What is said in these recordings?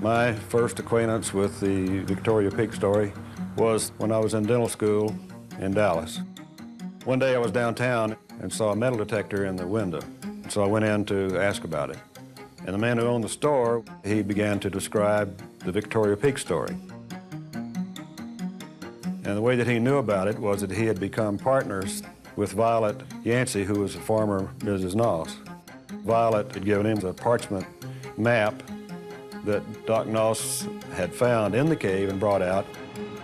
My first acquaintance with the Victoria Peak story was when I was in dental school in Dallas. One day I was downtown and saw a metal detector in the window, so I went in to ask about it. And the man who owned the store, he began to describe the Victoria Peak story. And the way that he knew about it was that he had become partners with Violet Yancey, who was a former Mrs. Noss. Violet had given him the parchment map that Doc Noss had found in the cave and brought out.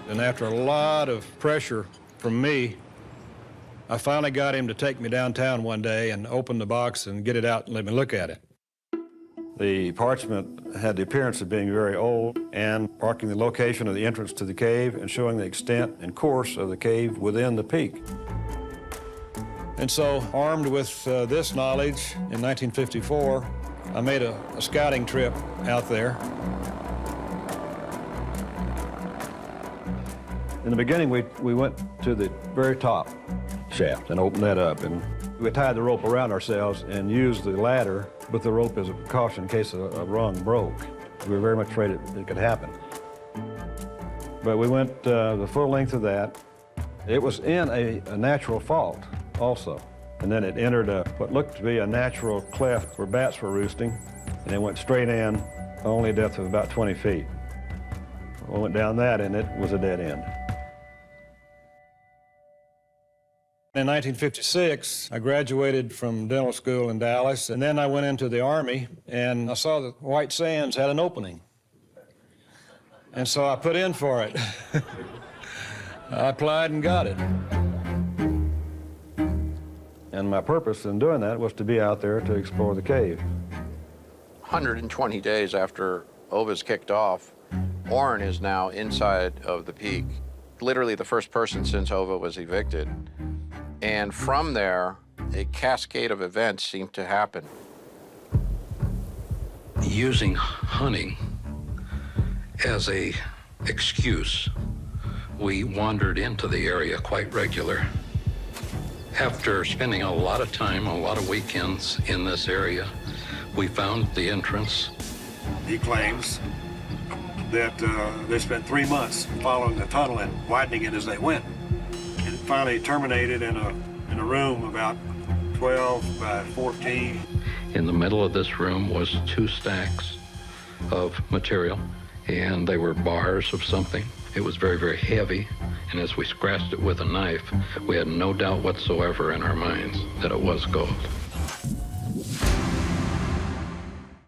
And after a lot of pressure from me, I finally got him to take me downtown one day and open the box and get it out and let me look at it. The parchment had the appearance of being very old and marking the location of the entrance to the cave and showing the extent and course of the cave within the peak. And so, armed with this knowledge, in 1954, I made a scouting trip out there. In the beginning, we went to the very top shaft and opened that up. And we tied the rope around ourselves and used the ladder with the rope as a precaution in case a rung broke. We were very much afraid it could happen. But we went the full length of that. It was in a natural fault also. And then it entered what looked to be a natural cleft where bats were roosting, and it went straight in, only a depth of about 20 feet. We went down that, and it was a dead end. In 1956, I graduated from dental school in Dallas, and then I went into the Army, and I saw that White Sands had an opening. And so I put in for it. I applied and got it. And my purpose in doing that was to be out there to explore the cave. 120 days after OVA's kicked off, Orrin is now inside of the peak, literally the first person since OVA was evicted. And from there, a cascade of events seemed to happen. Using hunting as an excuse, we wandered into the area quite regular. After spending a lot of time, a lot of weekends in this area, we found the entrance. He claims that they spent 3 months following the tunnel and widening it as they went. And it finally terminated in a room about 12 by 14. In the middle of this room was 2 stacks of material, and they were bars of something. It was very, very heavy, and as we scratched it with a knife, we had no doubt whatsoever in our minds that it was gold.